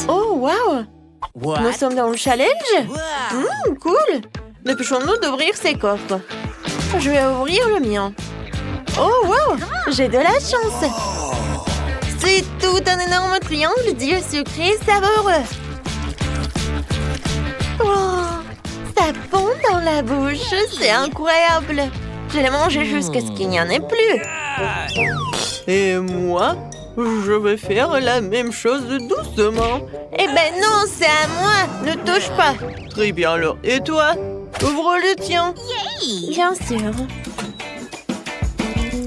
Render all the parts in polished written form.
Oh, wow! Nous sommes dans le challenge? Cool! Dépêchons-nous d'ouvrir ces coffres. Je vais ouvrir le mien. Oh, wow! J'ai de la chance! C'est tout un énorme triangle d'yeux sucrés savoureux. Oh, ça fond dans la bouche, c'est incroyable. Je l'ai mangé jusqu'à ce qu'il n'y en ait plus. Et moi, je vais faire la même chose doucement. Eh ben non, c'est à moi. Ne touche pas. Très bien alors. Et toi? Ouvre le tien. Bien sûr.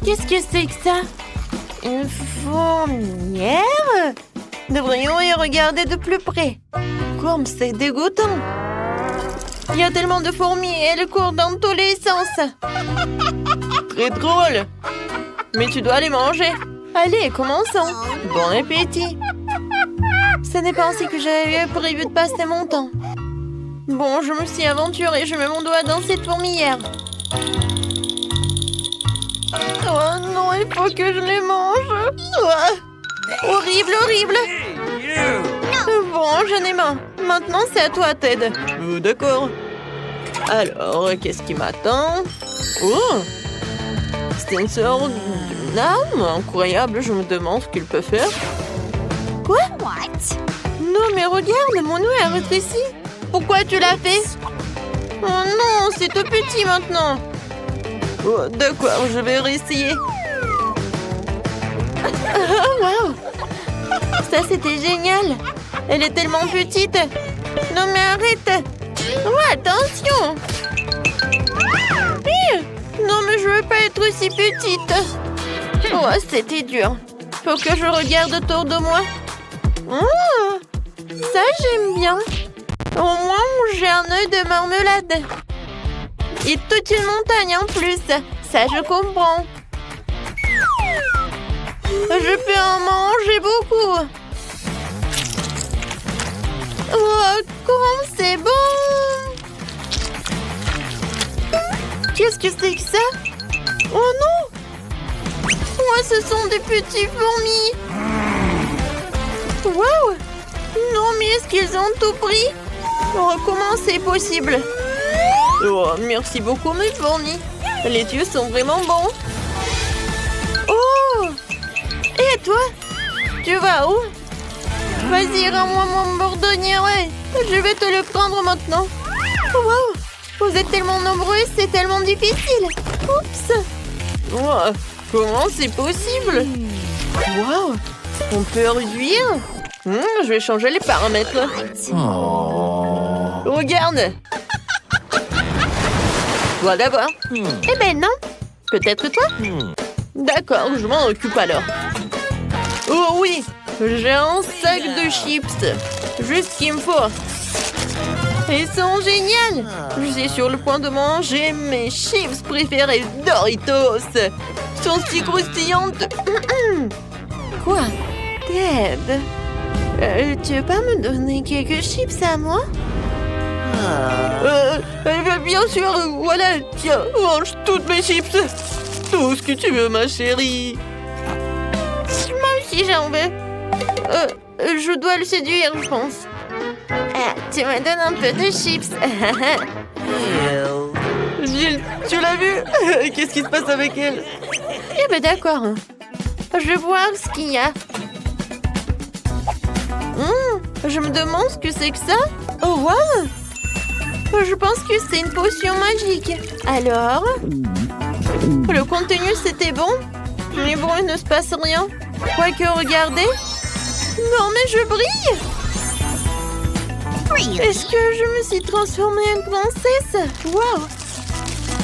Qu'est-ce que c'est que ça? Une fourmilière? Devrions y regarder de plus près. Comme c'est dégoûtant. Il y a tellement de fourmis et elles courent dans tous les sens. Très drôle. Mais tu dois les manger. Allez, commençons. Bon appétit. Ce n'est pas ainsi que j'avais prévu de passer mon temps. Bon, je me suis aventurée. Je mets mon doigt dans cette fourmilière. Oh non, il faut que je les mange. Oh, horrible, horrible. Bon, j'en ai marre. Maintenant, c'est à toi, Ted. D'accord. Alors, qu'est-ce qui m'attend? Oh, c'est une sorte d'arme incroyable. Je me demande ce qu'il peut faire. Quoi? Non, mais regarde, mon nœud est rétréci. Pourquoi tu l'as fait? Oh non, c'est tout petit maintenant. Oh, d'accord, je vais réessayer. Oh, wow. Ça, c'était génial. Elle est tellement petite. Non, mais arrête. Oh, attention. Non, mais je veux pas être aussi petite. Oh, c'était dur. Faut que je regarde autour de moi. Oh, ça, j'aime bien. Au moins, j'ai un œil de marmelade. Et toute une montagne en plus. Ça, je comprends. Je peux en manger beaucoup. Oh, comme c'est bon! Qu'est-ce que c'est que ça? Oh non! Oh, ce sont des petits fourmis! Wow! Non, mais est-ce qu'ils ont tout pris? Oh, comment c'est possible? Oh, merci beaucoup, mes fourmis. Les yeux sont vraiment bons. Oh! Et toi? Tu vas où? Vas-y, rends-moi mon bourdonnier. Je vais te le prendre maintenant. Wow! Vous êtes tellement nombreux, c'est tellement difficile. Oups! Oh, comment c'est possible? Wow! On peut réduire? Je vais changer les paramètres. Oh. Regarde! Toi d'abord. Eh ben non. Peut-être toi? D'accord, je m'en occupe alors. Oh oui! J'ai un sac de chips. Juste ce qu'il me faut. Ils sont géniales. Je suis sur le point de manger mes chips préférés Doritos. Ils sont si croustillantes. Quoi? Ted? Tu veux pas me donner quelques chips à moi? Bien sûr, voilà. Tiens, mange toutes mes chips. Tout ce que tu veux, ma chérie. Moi aussi, j'en veux. Je dois le séduire, je pense. Tu me donnes un peu de chips. Jill, tu l'as vu? Qu'est-ce qui se passe avec elle? Eh ben d'accord. Je vais voir ce qu'il y a. Je me demande ce que c'est que ça. Oh, wow! Je pense que c'est une potion magique. Alors? Le contenu, c'était bon? Mais bon, il ne se passe rien. Quoique, regardez. Non, mais je brille! Est-ce que je me suis transformée en princesse? Wow!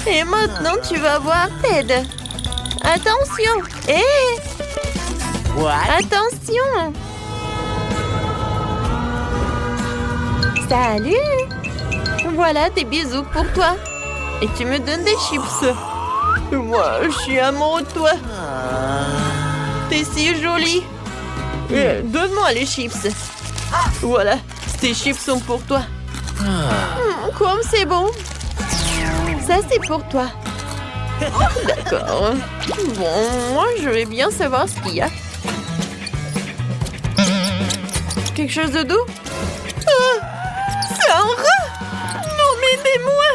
Et maintenant, tu vas voir Ted. Attention! Attention! Salut! Voilà des bisous pour toi. Et tu me donnes des chips. Moi, je suis amoureux de toi. T'es si jolie. Donne-moi les chips. Voilà, ces chips sont pour toi. Comme c'est bon. Ça, c'est pour toi. D'accord. Bon, moi, je vais bien savoir ce qu'il y a. Quelque chose de doux? Ah, c'est un rat! Non, mais aidez-moi!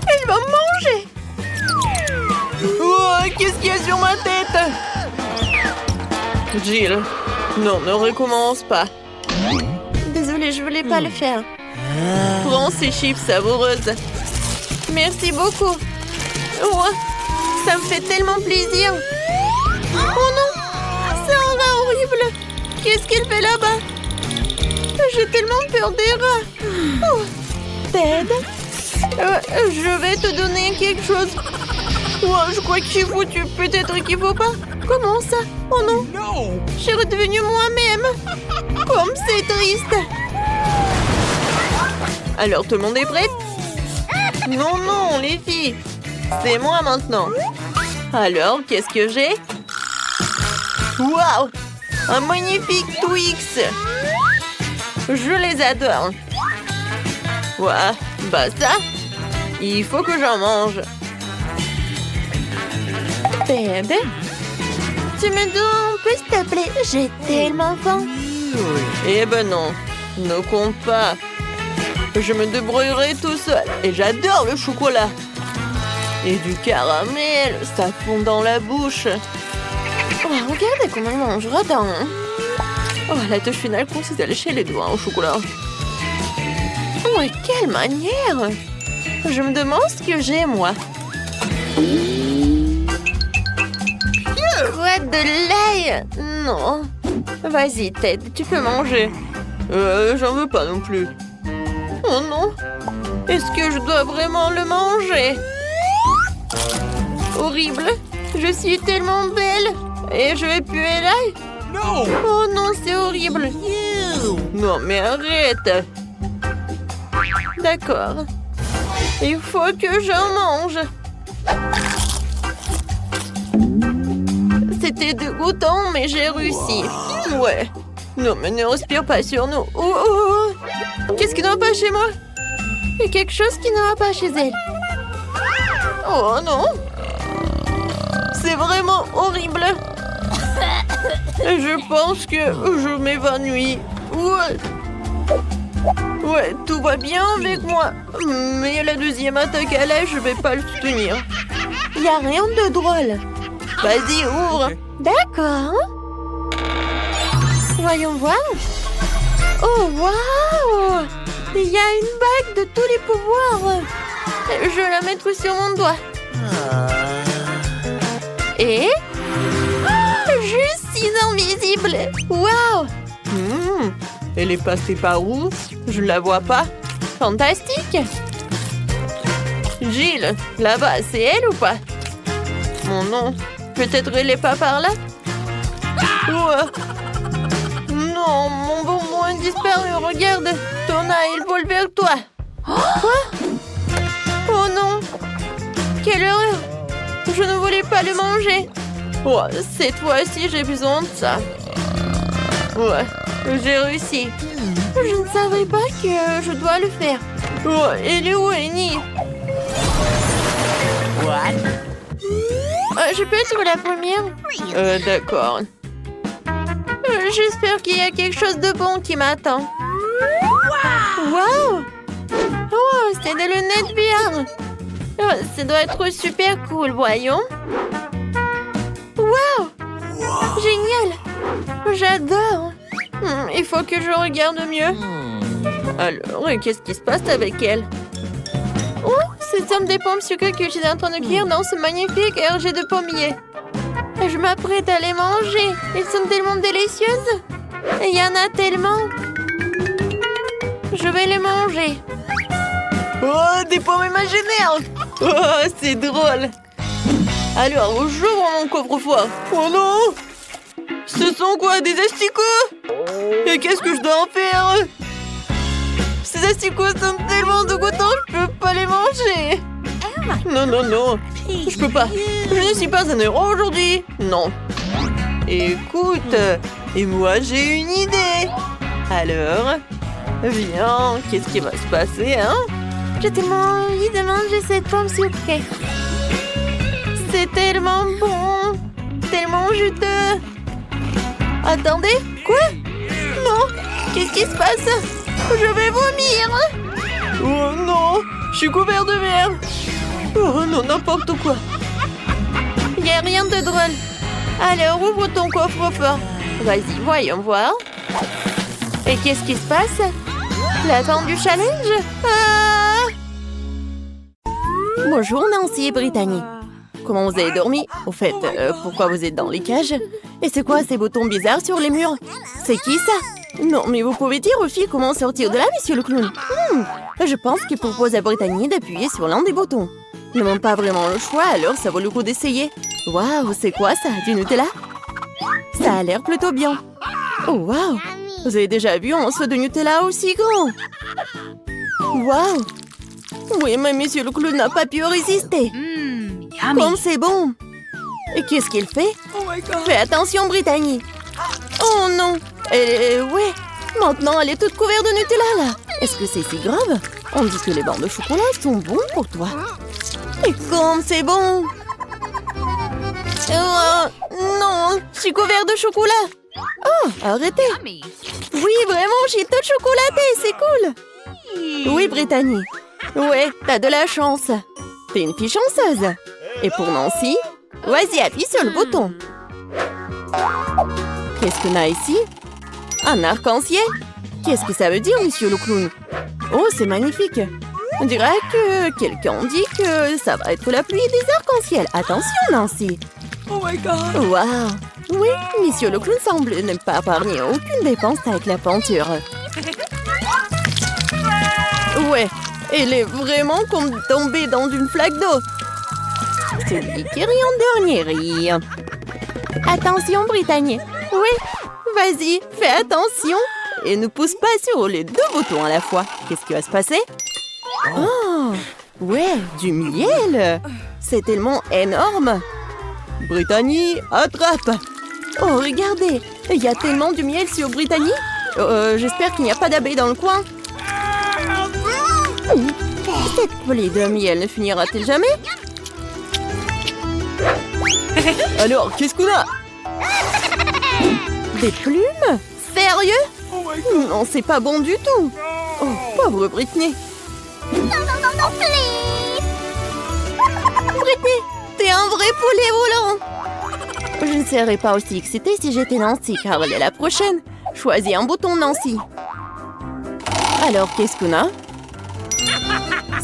Elle va me manger! Oh, qu'est-ce qu'il y a sur ma tête? Jill, non, ne recommence pas. Désolée, je voulais pas le faire. Prends ces chips savoureuses. Merci beaucoup. Oh, ça me fait tellement plaisir. Oh non, c'est un rat horrible. Qu'est-ce qu'il fait là-bas? J'ai tellement peur des rats. Oh, Ted, je vais te donner quelque chose. Oh, je crois que je suis foutue. Peut-être qu'il faut pas. Comment ça? Oh non, je suis redevenue moi-même. Comme c'est triste. Alors, tout le monde est prêt? Non, non, les filles. C'est moi maintenant. Alors, qu'est-ce que j'ai? Waouh! Un magnifique Twix. Je les adore. Ouah, bah ça, il faut que j'en mange. Ted, tu me donnes un peu, s'il te plaît? J'ai tellement faim. Eh ben non, ne compte pas. Je me débrouillerai tout seul. Et j'adore le chocolat. Et du caramel, ça fond dans la bouche. Oh, regardez comment il mange, radin. Oh, la touche finale consiste à lécher les doigts au chocolat. Oh, quelle manière! Je me demande ce que j'ai, moi. Quoi, de l'ail? Non. Vas-y, Ted, tu peux manger. J'en veux pas non plus. Oh non. Est-ce que je dois vraiment le manger? Horrible. Je suis tellement belle. Et je vais puer l'ail? Oh non, c'est horrible. Non, mais arrête. D'accord. Il faut que j'en mange. C'était dégoûtant, mais j'ai réussi. Ouais. Non, mais ne respire pas sur nous. Oh, oh, oh. Qu'est-ce qui ne va pas chez moi? Il y a quelque chose qui ne va pas chez elle. Oh non. C'est vraiment horrible. Je pense que je m'évanouis. Ouais, tout va bien avec moi. Mais la deuxième attaque à l'ail, je vais pas le soutenir. Il n'y a rien de drôle. Vas-y, ouvre. D'accord. Voyons voir. Oh, waouh! Il y a une bague de tous les pouvoirs. Je vais la mettre sur mon doigt. Et... je suis invisible. Waouh! Elle est passée par où? Je la vois pas. Fantastique! Jill, là-bas, c'est elle ou pas? Mon nom. Peut-être elle est pas par là? Non, mon bonbon a disparu. Regarde, Tona, il vole vers toi. Quoi? Oh non! Quelle horreur! Je ne voulais pas le manger. Oh, cette fois-ci, j'ai besoin de ça. Ouais, j'ai réussi. Je ne savais pas que je dois le faire. Oh, elle est où, Annie? Je peux être la première? D'accord. J'espère qu'il y a quelque chose de bon qui m'attend. Wow! Oh, c'est des lunettes VR. Oh, ça doit être super cool, voyons. Wow! Génial! J'adore! Il faut que je regarde mieux. Alors, qu'est-ce qui se passe avec elle? Oh, ce sont des pommes sucrées que j'étais en train de cuire dans ce magnifique RG de pommier. Je m'apprête à les manger. Elles sont tellement délicieuses. Il y en a tellement. Je vais les manger. Oh, des pommes imaginaires! Oh, c'est drôle! Alors, j'ouvre mon coffre-fort. Oh non! Ce sont quoi, des asticots? Et qu'est-ce que je dois en faire? Ces asticots sont tellement dégoûtants, je peux pas les manger. Non, non, non. Je peux pas. Je ne suis pas un héros aujourd'hui. Non. Écoute, et moi j'ai une idée. Alors, viens, qu'est-ce qui va se passer, hein? J'ai tellement envie de manger cette pomme sucrée. C'est tellement bon, tellement juteux. Attendez, quoi? Non, Qu'est-ce qui se passe? Je vais vomir. Oh non, je suis couvert de verre. Oh non, n'importe quoi. Y a rien de drôle. Alors, ouvre ton coffre-fort. Vas-y, voyons voir. Et qu'est-ce qui se passe? La fin du challenge? Ah! Bonjour Nancy et Brittany. Comment vous avez dormi? Au fait, pourquoi vous êtes dans les cages? Et c'est quoi ces boutons bizarres sur les murs? C'est qui ça? Non, mais vous pouvez dire aux filles comment sortir de là, monsieur le clown? Je pense qu'il propose à Brittany d'appuyer sur l'un des boutons. Ils n'ont pas vraiment le choix, alors ça vaut le coup d'essayer. Waouh, c'est quoi ça? Du Nutella? Ça a l'air plutôt bien. Oh, waouh! Vous avez déjà vu un morceau de Nutella aussi grand? Waouh! Oui, mais monsieur le clown n'a pas pu résister. Comme c'est bon! Et qu'est-ce qu'il fait? Fais attention, Brittany! Oh non! Ouais! Maintenant, elle est toute couverte de Nutella, là! Est-ce que c'est si grave? On dit que les bancs de chocolat sont bons pour toi. Et comme c'est bon! Non! Je suis couverte de chocolat! Oh, arrêtez! Oui, vraiment, j'ai tout chocolaté, c'est cool! Oui, Brittany. Ouais, t'as de la chance. T'es une fille chanceuse. Et pour Nancy, vas-y, appuie sur le bouton. Qu'est-ce qu'on a ici? Un arc-en-ciel? Qu'est-ce que ça veut dire, monsieur le clown? Oh, c'est magnifique. On dirait que quelqu'un dit que ça va être la pluie des arcs-en-ciel. Attention, Nancy. Oh my god! Waouh! Oui, monsieur le clown semble ne pas épargner aucune dépense avec la peinture. Ouais, elle est vraiment comme tombée dans une flaque d'eau. Celui qui rit en dernier rit. Attention, Brittany. Oui, vas-y, fais attention. Et ne pousse pas sur les deux boutons à la fois. Qu'est-ce qui va se passer? Oh, ouais, du miel. C'est tellement énorme. Brittany, attrape. Oh, regardez, il y a tellement de miel sur Brittany. J'espère qu'il n'y a pas d'abeilles dans le coin. Cette plaie de miel ne finira-t-elle jamais? Alors, qu'est-ce qu'on a? Des plumes? Sérieux? Non, c'est pas bon du tout. Oh, pauvre Brittany. Non, please! Brittany, t'es un vrai poulet volant. Je ne serais pas aussi excitée si j'étais Nancy, car elle est la prochaine. Choisis un bouton, Nancy. Alors, qu'est-ce qu'on a?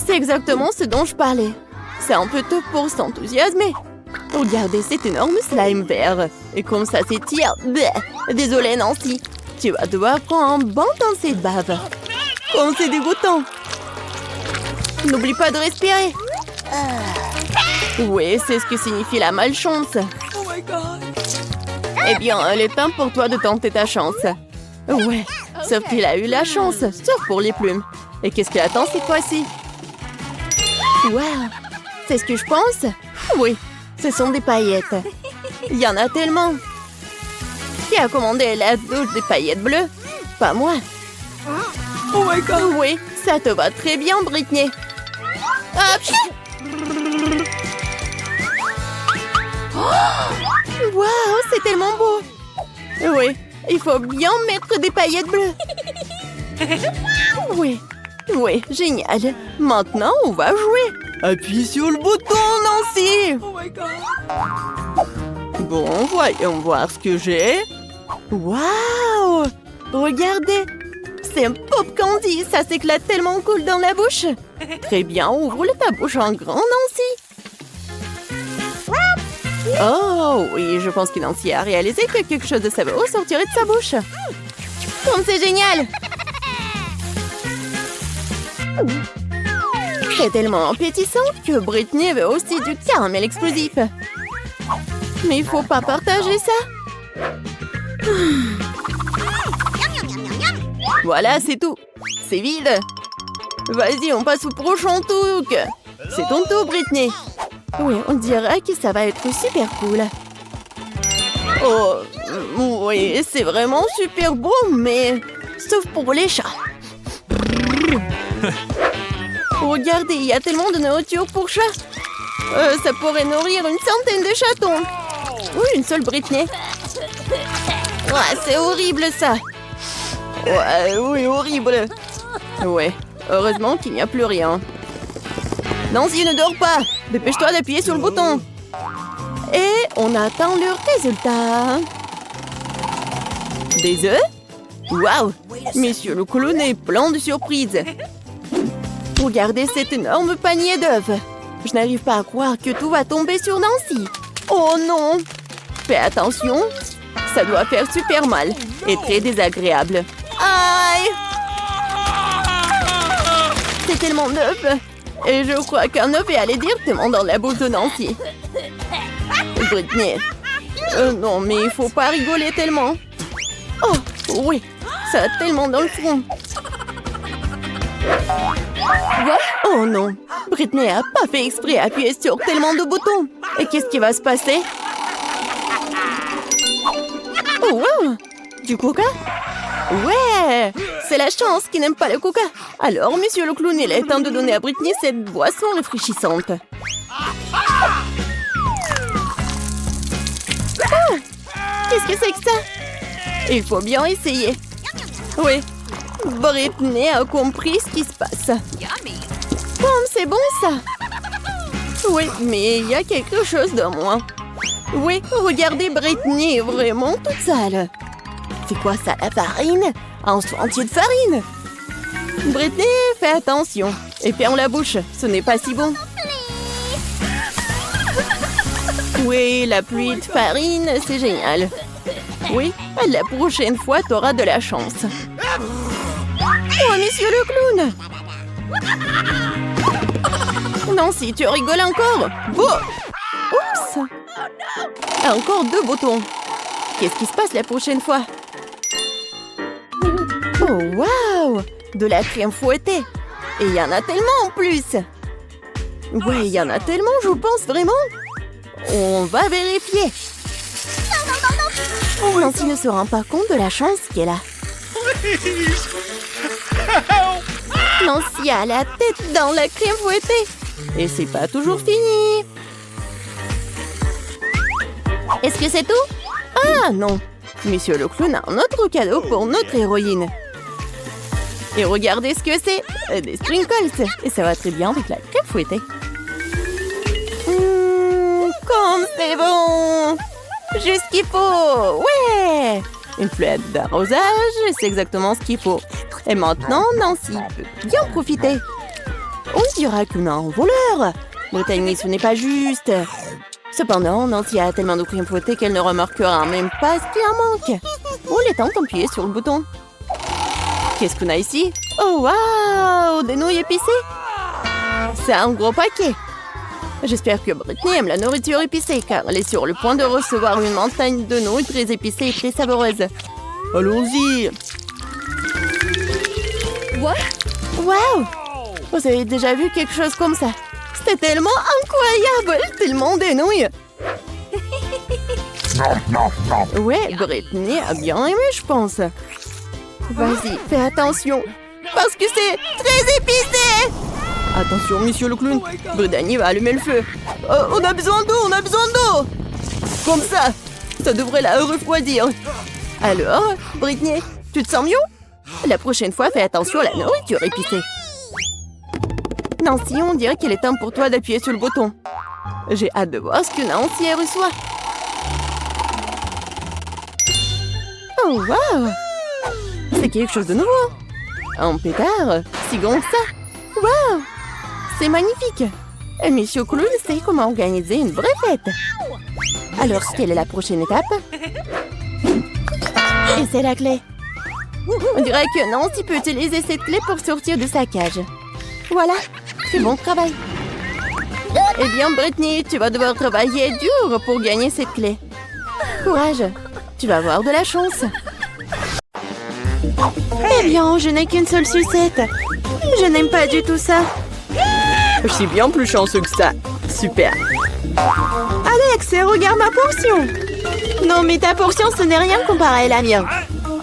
C'est exactement ce dont je parlais. C'est un peu tôt pour s'enthousiasmer. Regardez cet énorme slime vert. Et comme ça s'étire. Désolée, Nancy. Tu vas devoir prendre un bain dans cette bave. Comme c'est dégoûtant. N'oublie pas de respirer. Oui, c'est ce que signifie la malchance. Oh my god! Eh bien, il est temps pour toi de tenter ta chance. Ouais, sauf qu'il a eu la chance, sauf pour les plumes. Et qu'est-ce qu'il attend cette fois-ci? Waouh, c'est ce que je pense? Oui, ce sont des paillettes. Il y en a tellement. Qui a commandé la douche des paillettes bleues? Pas moi. Oh my god! Oui, ça te va très bien, Brittany. Hop! Waouh, c'est tellement beau. Oui, il faut bien mettre des paillettes bleues. Oui, génial. Maintenant, on va jouer. Appuie sur le bouton, Nancy. Oh my god! Bon, voyons voir ce que j'ai. Waouh! Regardez, c'est un pop candy. Ça s'éclate tellement cool dans la bouche. Très bien, ouvre ta bouche en grand, Nancy. Oh oui, je pense que Nancy a réalisé que quelque chose de savoureux sortirait de sa bouche. Comme c'est génial! C'est tellement appétissant que Brittany veut aussi du caramel explosif. Mais il faut pas partager ça. Voilà, c'est tout. C'est vide. Vas-y, on passe au prochain truc. C'est ton tour, Brittany. Oui, on dirait que ça va être super cool. Oh, oui, c'est vraiment super beau, mais sauf pour les chats. Regardez, il y a tellement de nourriture pour chats. Ça pourrait nourrir une centaine de chatons. Oui, une seule Brittany. Ouais, c'est horrible ça. Ouais, oui, horrible. Ouais, heureusement qu'il n'y a plus rien. Nancy, ne dors pas. Dépêche-toi d'appuyer sur le bouton. Et on attend le résultat. Des œufs? Waouh! Monsieur le clown est plein de surprises. Regardez cet énorme panier d'œufs. Je n'arrive pas à croire que tout va tomber sur Nancy. Oh non! Fais attention, ça doit faire super mal et très désagréable. Aïe! C'est tellement d'œufs. Et je crois qu'un œuf est allé directement dans la bouche de Nancy. Britney. Non, mais il faut pas rigoler tellement. Oh, oui, ça a tellement dans le front. Quoi? Oh non, Britney a pas fait exprès d'appuyer sur tellement de boutons. Et qu'est-ce qui va se passer? Oh, wow! Du coca? Ouais! C'est la chance qui n'aime pas le coca. Alors, monsieur le clown, il est temps de donner à Britney cette boisson rafraîchissante. Ah! Qu'est-ce que c'est que ça? Il faut bien essayer. Oui, Britney a compris ce qui se passe. C'est bon ça? Oui, mais il y a quelque chose de moins. Oui, regardez, Britney est vraiment toute sale. C'est quoi ça, la farine? Un seau entier de farine? Britney, fais attention. Et ferme la bouche, ce n'est pas si bon. Oui, la pluie de farine, c'est génial. Oui, la prochaine fois, t'auras de la chance. Oh, monsieur le clown! Nancy, tu rigoles encore? Bon! Oups! Encore 2 boutons. Qu'est-ce qui se passe la prochaine fois? Oh, waouh! De la crème fouettée. Et il y en a tellement en plus. Ouais, il y en a tellement, je pense vraiment. On va vérifier. Nancy ne se rend pas compte de la chance qu'elle a. Nancy a la tête dans la crème fouettée. Et c'est pas toujours fini. Est-ce que c'est tout? Ah non. Monsieur le clown a un autre cadeau pour notre héroïne. Et regardez ce que c'est. Des sprinkles. Et ça va très bien avec la crème fouettée. Comme c'est bon! Juste ce qu'il faut! Ouais! Une fleur d'arrosage, c'est exactement ce qu'il faut. Et maintenant, Nancy peut bien profiter. On dira qu'on a un voleur. Brittany, ce n'est pas juste. Cependant, Nancy a tellement de crème fouettée qu'elle ne remarquera même pas ce qui en manque. Oh, il est temps d'appuyer sur le bouton. Qu'est-ce qu'on a ici? Oh, waouh! Des nouilles épicées? C'est un gros paquet. J'espère que Britney aime la nourriture épicée, car elle est sur le point de recevoir une montagne de nouilles très épicées et très savoureuses. Allons-y! Waouh! Vous avez déjà vu quelque chose comme ça? C'était tellement incroyable! Tellement des nouilles! Ouais, Britney a bien aimé, je pense. Vas-y, fais attention, parce que c'est très épicé! Attention, monsieur le clown, Brittany va allumer le feu. On a besoin d'eau, on a besoin d'eau. Comme ça devrait la refroidir. Alors, Britney, tu te sens mieux? La prochaine fois, fais attention à la nourriture épicée. Nancy, on dirait qu'il est temps pour toi d'appuyer sur le bouton. J'ai hâte de voir ce que Nancy reçoit. Oh, waouh! C'est quelque chose de nouveau. Un pétard, si grand que ça. Waouh! C'est magnifique! Et Monsieur Clown sait comment organiser une vraie fête. Alors, quelle est la prochaine étape? Et c'est la clé. On dirait que Nancy peut utiliser cette clé pour sortir de sa cage. Voilà, c'est bon travail. Eh bien, Britney, tu vas devoir travailler dur pour gagner cette clé. Courage, tu vas avoir de la chance. Eh bien, je n'ai qu'une seule sucette. Je n'aime pas du tout ça. Je suis bien plus chanceux que ça. Super. Alex, regarde ma portion. Non, mais ta portion, ce n'est rien comparé à la mienne.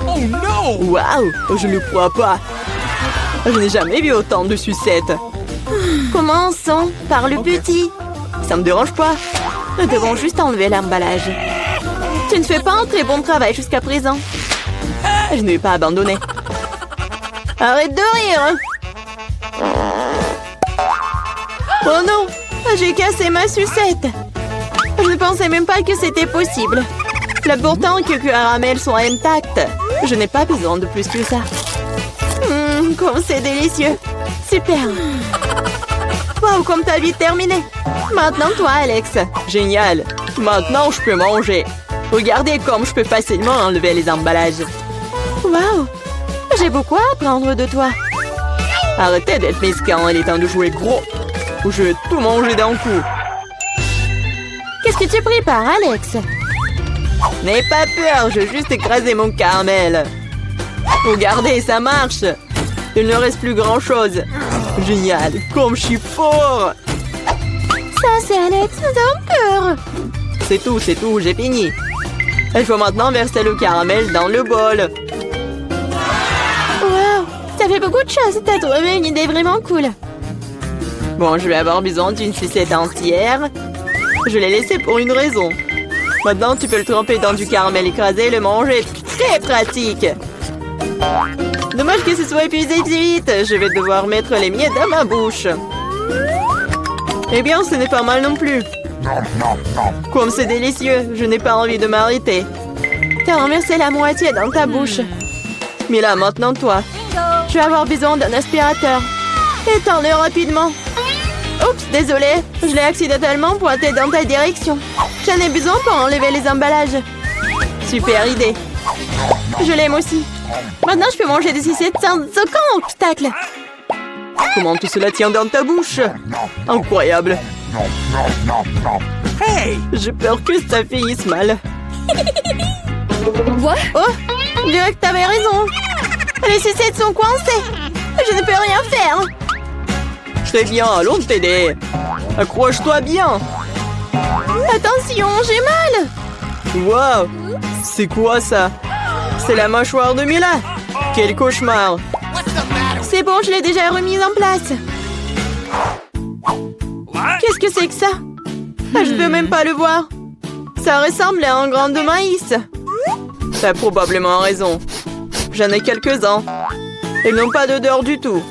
Oh non! Waouh, je ne crois pas. Je n'ai jamais vu autant de sucettes. Commençons par le petit. Ça me dérange pas. Nous devons juste enlever l'emballage. Tu ne fais pas un très bon travail jusqu'à présent. Je ne vais pas abandonner. Arrête de rire. Oh non, j'ai cassé ma sucette. Je ne pensais même pas que c'était possible. Pourtant que caramels sont intacts. Je n'ai pas besoin de plus que ça. Comme c'est délicieux. Super. Wow, comme t'as vite terminé. Maintenant, toi, Alex. Génial. Maintenant, je peux manger. Regardez comme je peux facilement enlever les emballages. Wow. J'ai beaucoup à apprendre de toi. Arrêtez d'être mesquin, il est temps de jouer gros. Ou je vais tout manger d'un coup. Qu'est-ce que tu prépares, Alex? N'aie pas peur, je vais juste écraser mon caramel. Regardez, ça marche. Il ne reste plus grand-chose. Génial, comme je suis fort. Ça, c'est Alex, nous avons peur. C'est tout, j'ai fini. Il faut maintenant verser le caramel dans le bol. Wow, ça fait beaucoup de choses. T'as trouvé une idée vraiment cool. Bon, je vais avoir besoin d'une sucette entière. Je l'ai laissée pour une raison. Maintenant, tu peux le tremper dans du caramel écrasé et le manger. Très pratique. Dommage que ce soit épuisé si vite. Je vais devoir mettre les miettes dans ma bouche. Eh bien, ce n'est pas mal non plus. Comme c'est délicieux, je n'ai pas envie de m'arrêter. T'as renversé la moitié dans ta bouche. Mais là, maintenant, toi. Je vais avoir besoin d'un aspirateur. Étends-le rapidement. Oups, désolé. Je l'ai accidentellement pointé dans ta direction. J'en ai besoin pour enlever les emballages. Super idée. Je l'aime aussi. Maintenant, je peux manger des sucettes sans aucun obstacle. Comment tout cela tient dans ta bouche? Incroyable. Hey! J'ai peur que ça finisse mal. What? Oh, je dirais que t'avais raison. Les sucettes sont coincées. Je ne peux rien faire. Très bien, allons t'aider. Accroche-toi bien. Attention, j'ai mal. Wow, c'est quoi ça? C'est la mâchoire de Mila. Quel cauchemar. C'est bon, je l'ai déjà remise en place. Qu'est-ce que c'est que ça? Je ne peux même pas le voir. Ça ressemble à un grain de maïs. T'as probablement raison. J'en ai quelques-uns. Ils n'ont pas d'odeur du tout.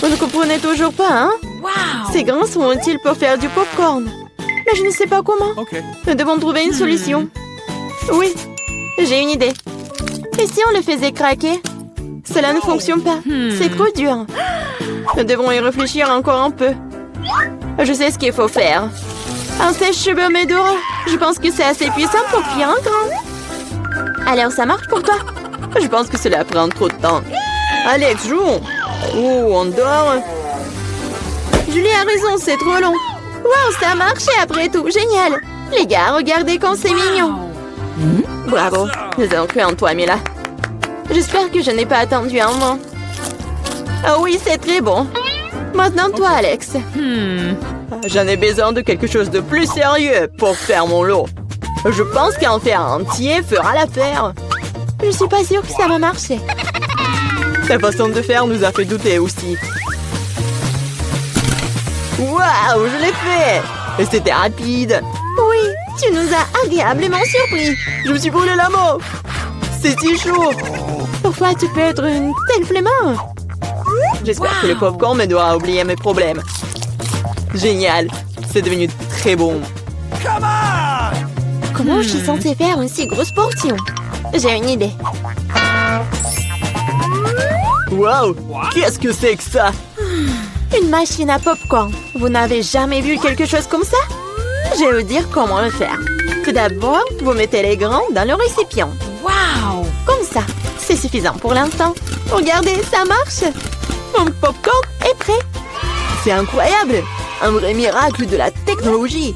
Vous ne comprenez toujours pas, hein? Wow! Ces grains sont utiles pour faire du popcorn. Mais je ne sais pas comment. Okay. Nous devons trouver une solution. Oui, j'ai une idée. Et si on le faisait craquer? Cela ne fonctionne pas. C'est trop dur. Nous devrons y réfléchir encore un peu. Je sais ce qu'il faut faire. Un sèche-cheveux Medora. Je pense que c'est assez puissant pour cuire un grain. Alors, ça marche pour toi? Je pense que cela prend trop de temps. Alex, jouons. Oh, on dort. Julie a raison, c'est trop long. Wow, ça a marché après tout. Génial. Les gars, regardez comme c'est mignon. Bravo. Nous avons cru en toi, Mila. J'espère que je n'ai pas attendu un moment. Oh oui, c'est très bon. Maintenant, toi, Alex. J'en ai besoin de quelque chose de plus sérieux pour faire mon lot. Je pense qu'en faire un entier fera l'affaire. Je suis pas sûre que ça va marcher. Ta façon de faire nous a fait douter aussi. Waouh, je l'ai fait! Et c'était rapide. Oui, tu nous as agréablement surpris. Je me suis brûlé la main. C'est si chaud. Parfois, tu peux être une telle flemmard. J'espère que le popcorn m'aidera à oublier mes problèmes. Génial. C'est devenu très bon. Comment je suis censée faire une si grosse portion? J'ai une idée. Wow! Qu'est-ce que c'est que ça? Une machine à popcorn. Vous n'avez jamais vu quelque chose comme ça? Je vais vous dire comment le faire. Tout d'abord, vous mettez les grains dans le récipient. Wow! Comme ça. C'est suffisant pour l'instant. Regardez, ça marche. Mon popcorn est prêt. C'est incroyable. Un vrai miracle de la technologie.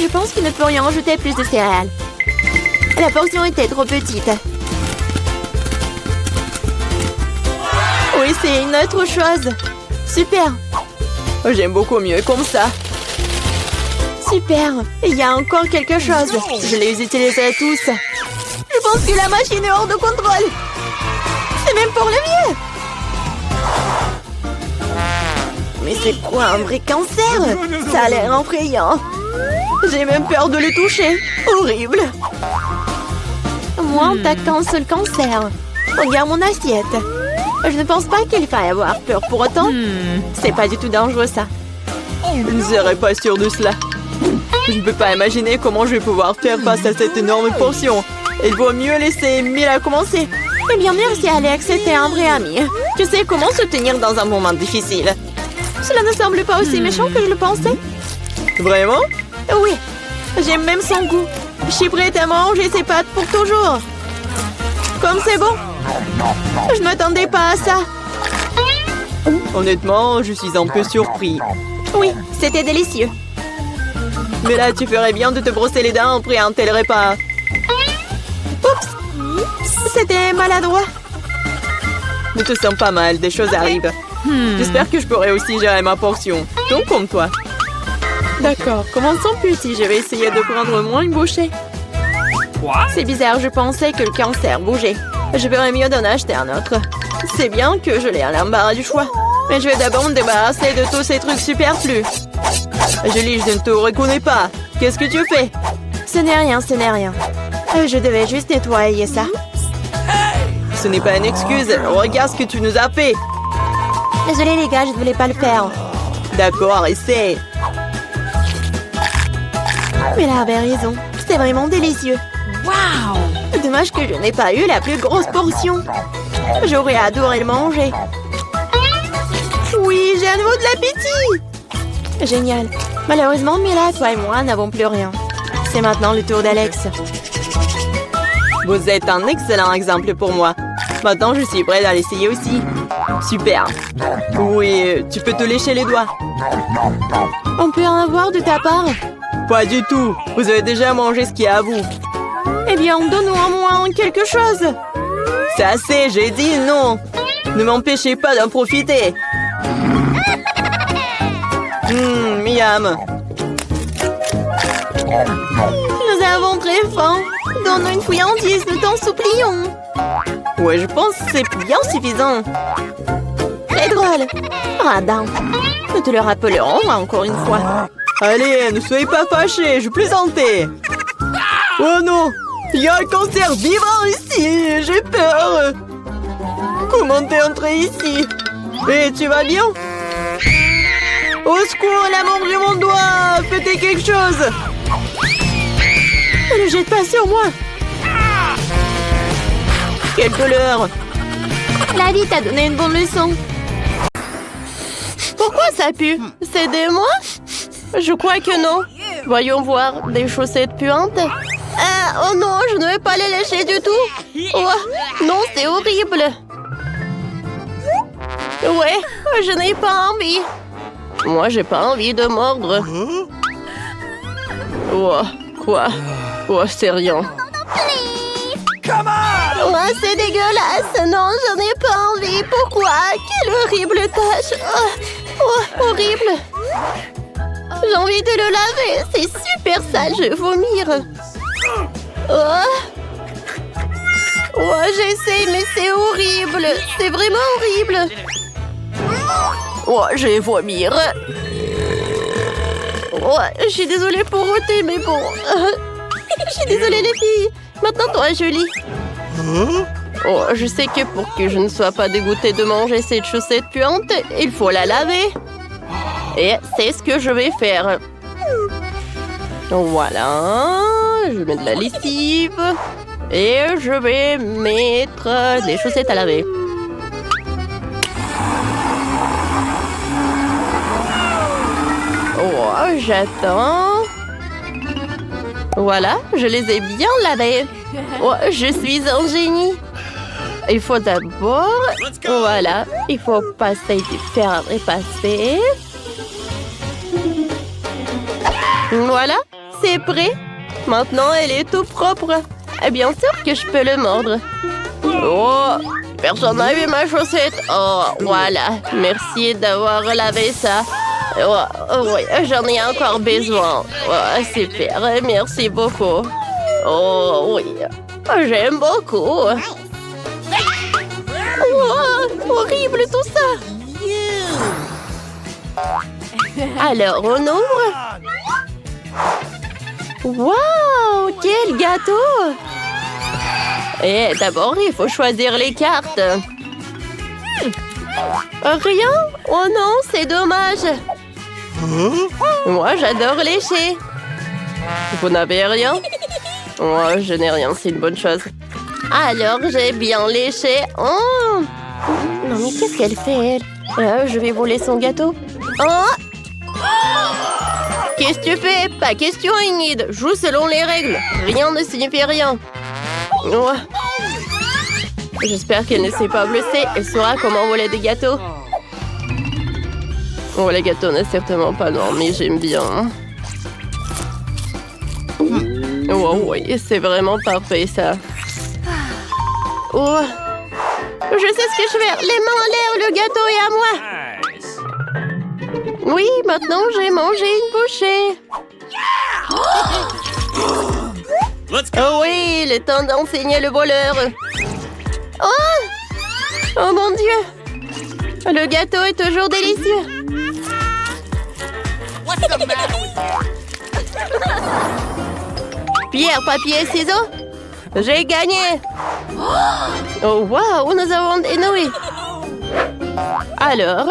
Je pense que nous pourrions ajouter plus de céréales. La portion était trop petite. Oui, c'est une autre chose. Super. J'aime beaucoup mieux comme ça. Super. Il y a encore quelque chose. Je les utiliserai tous. Je pense que la machine est hors de contrôle. C'est même pour le mieux. Mais c'est quoi un vrai cancer? Ça a l'air effrayant. J'ai même peur de le toucher. Horrible. Moi, on t'a qu'un seul cancer. Regarde mon assiette. Je ne pense pas qu'il faille avoir peur pour autant. C'est pas du tout dangereux, ça. Je ne serais pas sûre de cela. Je ne peux pas imaginer comment je vais pouvoir faire face à cette énorme portion. Il vaut mieux laisser Mila commencer. Eh bien, merci, Alex. C'était un vrai ami. Tu sais comment se tenir dans un moment difficile. Cela ne semble pas aussi méchant que je le pensais. Vraiment? Oui, j'aime même son goût. Je suis prête à manger ses pâtes pour toujours. Comme c'est bon. Je ne m'attendais pas à ça. Honnêtement, je suis un peu surpris. Oui, c'était délicieux. Mais là, tu ferais bien de te brosser les dents après un tel repas. Oups, c'était maladroit. Ne te sens pas mal, des choses arrivent. J'espère que je pourrai aussi gérer ma portion. Donc comme toi. D'accord, commençons petit. Je vais essayer de prendre moins une bouchée. C'est bizarre, je pensais que le cancer bougeait. Je ferais mieux d'en acheter un autre. C'est bien que je l'ai à l'embarras du choix. Mais je vais d'abord me débarrasser de tous ces trucs superflus. Julie, je ne te reconnais pas. Qu'est-ce que tu fais? Ce n'est rien, ce n'est rien. Je devais juste nettoyer ça. Ce n'est pas une excuse. Regarde ce que tu nous as fait. Désolée les gars, je ne voulais pas le faire. D'accord, essaie. Mais là avait raison. C'était vraiment délicieux. Wow! Dommage que je n'ai pas eu la plus grosse portion. J'aurais adoré le manger. Oui, j'ai à nouveau de l'appétit. Génial. Malheureusement, Mila, toi et moi n'avons plus rien. C'est maintenant le tour d'Alex. Vous êtes un excellent exemple pour moi. Maintenant, je suis prête à l'essayer aussi. Super. Oui, tu peux te lécher les doigts. On peut en avoir de ta part? Pas du tout. Vous avez déjà mangé ce qui est à vous. Eh bien, donne-nous au moins quelque chose. C'est assez, j'ai dit non. Ne m'empêchez pas d'en profiter. Miam. Nous avons très faim. Donne-nous une friandise, nous t'en supplions. Ouais, je pense que c'est bien suffisant. Très drôle. Radin. Nous te le rappellerons encore une fois. Allez, ne soyez pas fâchés, je plaisantais. Oh non, il y a un cancer vivant ici, j'ai peur. Comment t'es entré ici? Et tu vas bien? Au secours, elle a mangé mon doigt. Faites quelque chose. Ne le jette pas sur moi. Quelle douleur. La vie t'a donné une bonne leçon. Pourquoi ça pue? C'est des moi? Je crois que non. Voyons voir. Des chaussettes puantes? Oh non, je ne vais pas les lécher du tout. Oh, non, c'est horrible. Ouais, je n'ai pas envie. Moi, j'ai pas envie de mordre. Oh, quoi? Oh, c'est rien. Oh, c'est dégueulasse. Non, j'en ai pas envie. Pourquoi? Quelle horrible tâche. Oh, horrible. J'ai envie de le laver. C'est super sale. Je vais vomir. Oh, j'essaie, mais c'est horrible. C'est vraiment horrible. Oh, je vais vomir. Oh, je suis désolée pour ôter, mais bon. Je suis désolée, les filles. Maintenant, toi, Julie. Oh, je sais que pour que je ne sois pas dégoûtée de manger cette chaussette puante, il faut la laver. Et c'est ce que je vais faire. Voilà. Je mets de la lessive. Et je vais mettre des chaussettes à laver. Oh, j'attends. Voilà, je les ai bien lavées. Oh, je suis un génie. Il faut d'abord... Voilà, il faut passer du fer à repasser. Voilà, c'est prêt. Maintenant, elle est tout propre. Et bien sûr que je peux le mordre. Oh, personne n'a vu ma chaussette. Oh, voilà. Merci d'avoir lavé ça. Oh, oui, j'en ai encore besoin. Oh, super, merci beaucoup. Oh, oui, j'aime beaucoup. Oh, horrible tout ça. Alors, on ouvre. Wow, quel gâteau! Et d'abord, il faut choisir les cartes. Rien? Oh non, c'est dommage. Moi, j'adore lécher. Vous n'avez rien? Moi, je n'ai rien, c'est une bonne chose. Alors, j'ai bien léché. Oh! Non, mais qu'est-ce qu'elle fait, elle? Je vais voler son gâteau. Oh! Qu'est-ce que tu fais? Pas question, Ingrid. Joue selon les règles. Rien ne signifie rien. Oh. J'espère qu'elle ne s'est pas blessée. Elle saura comment voler des gâteaux. Oh, les gâteaux n'est certainement pas non, mais j'aime bien. Oh oui, c'est vraiment parfait, ça. Oh, je sais ce que je vais faire. Les mains en l'air, le gâteau est à moi. Oui, maintenant j'ai mangé une bouchée. Oh oui, il est temps d'enseigner le voleur. Oh! Oh mon Dieu! Le gâteau est toujours délicieux. Pierre, papier, ciseaux. J'ai gagné. Oh waouh, nous avons énoué. Alors,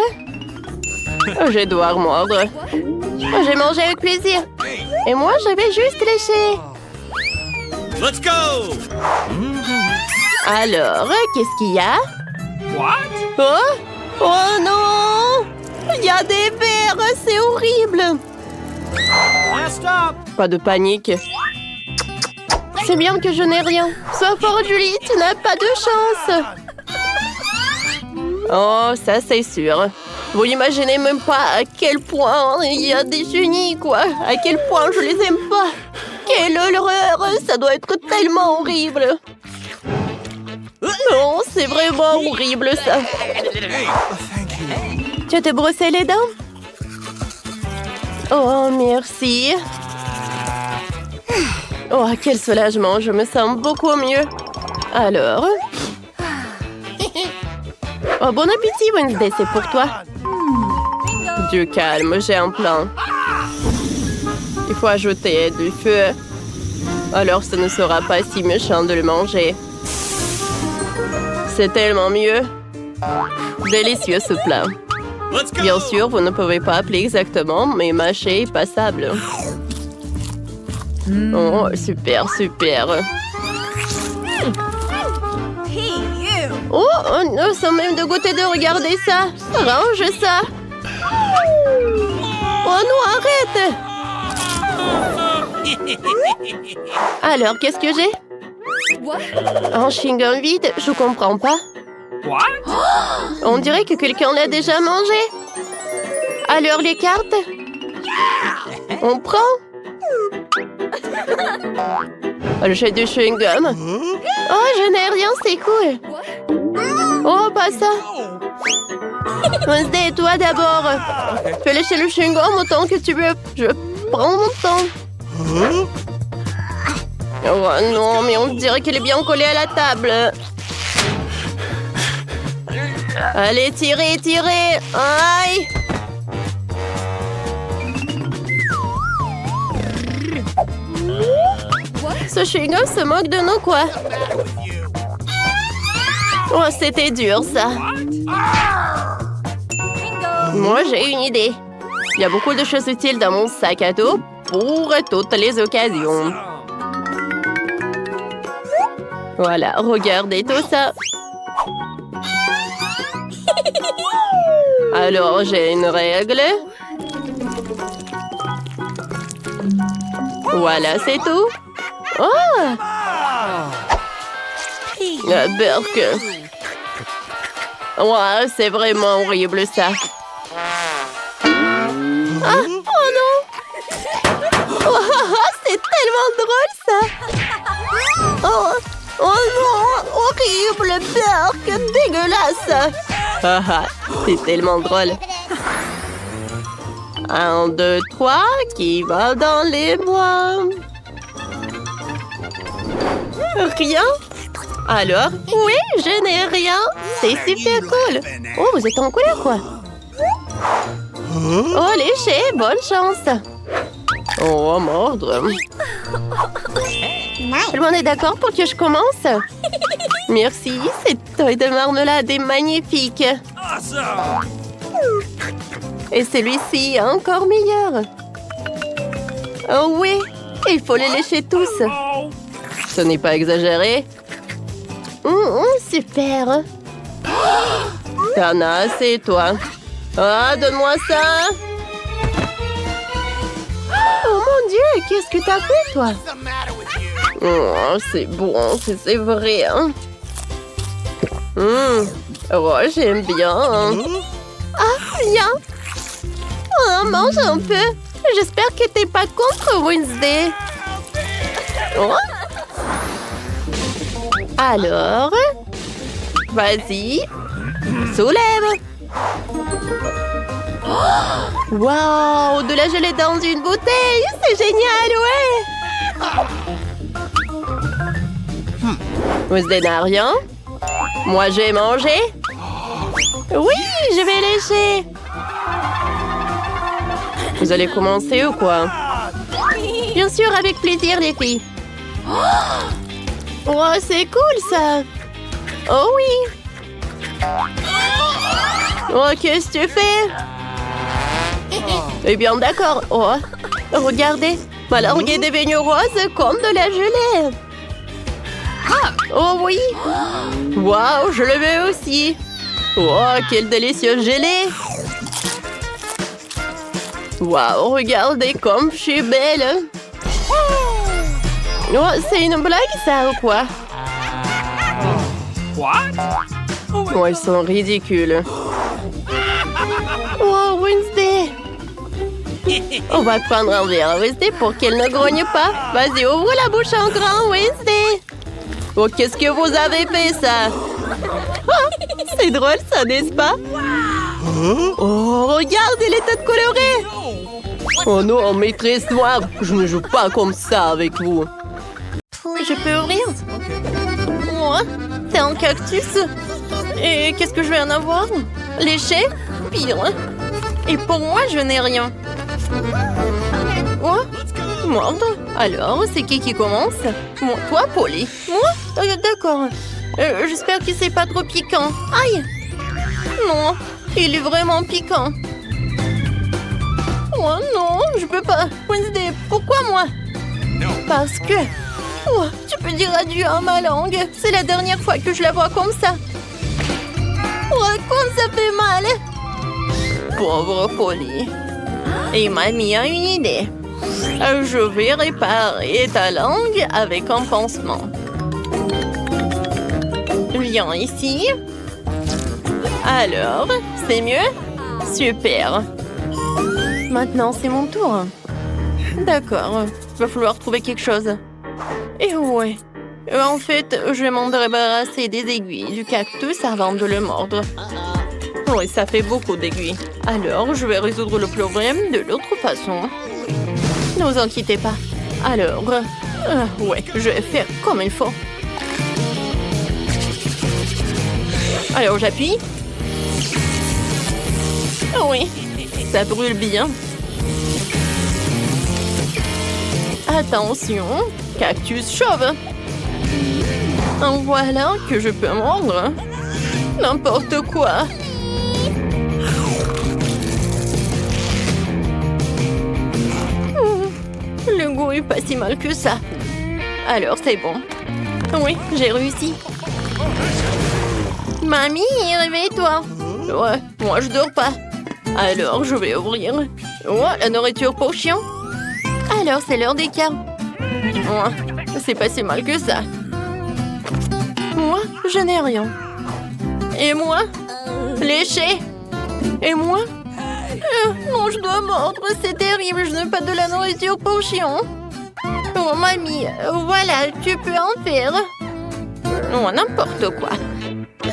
je dois mordre. J'ai mangé avec plaisir. Et moi, je vais juste lécher. Let's go! Alors, qu'est-ce qu'il y a? What? Oh! Oh non! Il y a des vers, c'est horrible! Last stop! Pas de panique. C'est bien que je n'ai rien. Sois fort, Julie, tu n'as pas de chance. Oh, ça c'est sûr. Vous n'imaginez même pas à quel point il y a des génies, quoi. À quel point je les aime pas. Quelle horreur! Ça doit être tellement horrible. Non, c'est vraiment horrible, ça. Tu t'es brossé les dents? Oh, merci. Oh, quel soulagement, je me sens beaucoup mieux. Alors? Oh, bon appétit, Wednesday, c'est pour toi. Du calme, j'ai un plan. Il faut ajouter du feu. Alors, ce ne sera pas si méchant de le manger. C'est tellement mieux. Délicieux ce plat. Let's go! Bien sûr, vous ne pouvez pas appeler exactement, mais mâché est passable. Oh, super, super. Oh, nous sommes même de goûter de regarder ça. Range ça. Oh non, arrête. Alors, qu'est-ce que j'ai? Un chewing-gum vide, je comprends pas. What? On dirait que quelqu'un l'a déjà mangé. Alors, les cartes? On prend? J'ai du chewing-gum. Oh, je n'ai rien, c'est cool. Oh, pas ça. Wednesday, toi d'abord. Fais lécher le chewing-gum autant que tu veux. Je prends mon temps. Oh non, mais on dirait qu'elle est bien collée à la table. Allez, tirez, tirez. Aïe. Ce chewing-gum se moque de nous, quoi. Oh, c'était dur, ça. Moi, j'ai une idée. Il y a beaucoup de choses utiles dans mon sac à dos pour toutes les occasions. Voilà, regardez tout ça. Alors, j'ai une règle. Voilà, c'est tout. Oh! La Burke. Ouais, c'est vraiment horrible, ça. Ah, oh non! Oh, c'est tellement drôle, ça! Oh, oh non! Horrible, Burke! Dégueulasse! C'est tellement drôle. 1, 2, 3, qui va dans les bois? Rien? Alors? Oui, je n'ai rien. C'est super cool. Oh, vous êtes en couleur, quoi. Oh, léché, bonne chance. Oh, mordre. Tout le monde est d'accord pour que je commence? Merci, cette toile de marmelade est magnifique. Awesome! Et celui-ci est encore meilleur. Oh oui, il faut les lécher tous. Oh! Ce n'est pas exagéré. Super. T'en as assez, toi. Ah, donne-moi ça. Oh mon Dieu, qu'est-ce que t'as fait, toi? Oh, c'est bon, c'est vrai. Hein? Oh, j'aime bien. Ah, viens. Oh, mange un peu. J'espère que t'es pas contre Wednesday. Oh. Alors, vas-y, soulève. Waouh, de la gelée dans une bouteille, c'est génial, ouais. Wednesday n'a rien. Moi, j'ai mangé. Oui, je vais lécher. Vous allez commencer ou quoi? Bien sûr, avec plaisir, les filles. Oh, c'est cool, ça. Oh oui. Oh, qu'est-ce que tu fais? Eh bien, d'accord. Oh, regardez. Ma langue est devenue rose comme de la gelée. Oh oui. Waouh, je le veux aussi. Oh, quelle délicieuse gelée. Waouh, regardez comme je suis belle. Oh, c'est une blague, ça, ou quoi? What? Oh, ils sont ridicules. Oh, Wednesday. On va prendre un verre à Wednesday pour qu'elle ne grogne pas. Vas-y, ouvre la bouche en grand, Wednesday. Oh, qu'est-ce que vous avez fait, ça? Oh, c'est drôle, ça, n'est-ce pas? Oh, regarde, elle est toute colorée. Oh non, maîtresse noire, je ne joue pas comme ça avec vous. Je peux ouvrir? Moi, c'est un cactus. Et qu'est-ce que je vais en avoir? Léché? Pire. Et pour moi, je n'ai rien. Moi? Mordre? Alors, c'est qui commence? Moi, toi, Polly. Moi? D'accord. J'espère que c'est pas trop piquant. Aïe! Non, il est vraiment piquant. Oh non, je peux pas. Wednesday, pourquoi moi? Parce que... Oh, tu peux dire adieu à ma langue. C'est la dernière fois que je la vois comme ça. Oh, comme ça fait mal. Pauvre Polly. Et mamie a une idée. Je vais réparer ta langue avec un pansement. Viens ici. Alors, c'est mieux? Super. Maintenant, c'est mon tour. D'accord. Va falloir trouver quelque chose. Et ouais. En fait, je vais m'en débarrasser des aiguilles du cactus avant de le mordre. Oui, ça fait beaucoup d'aiguilles. Alors, je vais résoudre le problème de l'autre façon. Ne vous inquiétez pas. Alors, ouais, je vais faire comme il faut. Alors, j'appuie. Oui, ça brûle bien. Attention, cactus chauve. En voilà que je peux mordre. N'importe quoi. Le goût est pas si mal que ça. Alors, c'est bon. Oui, j'ai réussi. Mamie, réveille-toi. Ouais, moi je dors pas. Alors, je vais ouvrir. Ouais, la nourriture pour chien. Alors, c'est l'heure des câlins. Ouais, c'est pas si mal que ça. Moi, je n'ai rien. Et moi? Léché. Et moi? Non, je dois mordre, c'est terrible, je n'ai pas de la nourriture pour chien. Oh, mamie, voilà, tu peux en faire. Oh, n'importe quoi.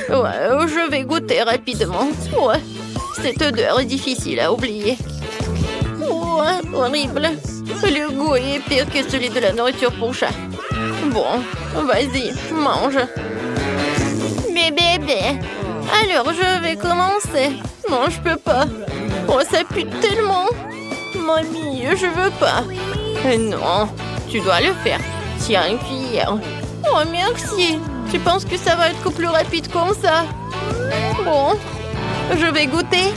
Ouais, je vais goûter rapidement. Ouais, cette odeur est difficile à oublier. Ouais, horrible. Le goût est pire que celui de la nourriture pour chat. Bon, vas-y, mange. Bébé. Alors, je vais commencer. Non, je peux pas. Oh, ça pue tellement. Mamie, je veux pas. Non, tu dois le faire. Tiens, une cuillère. Oh, merci. Tu penses que ça va être plus rapide comme ça? Bon, je vais goûter.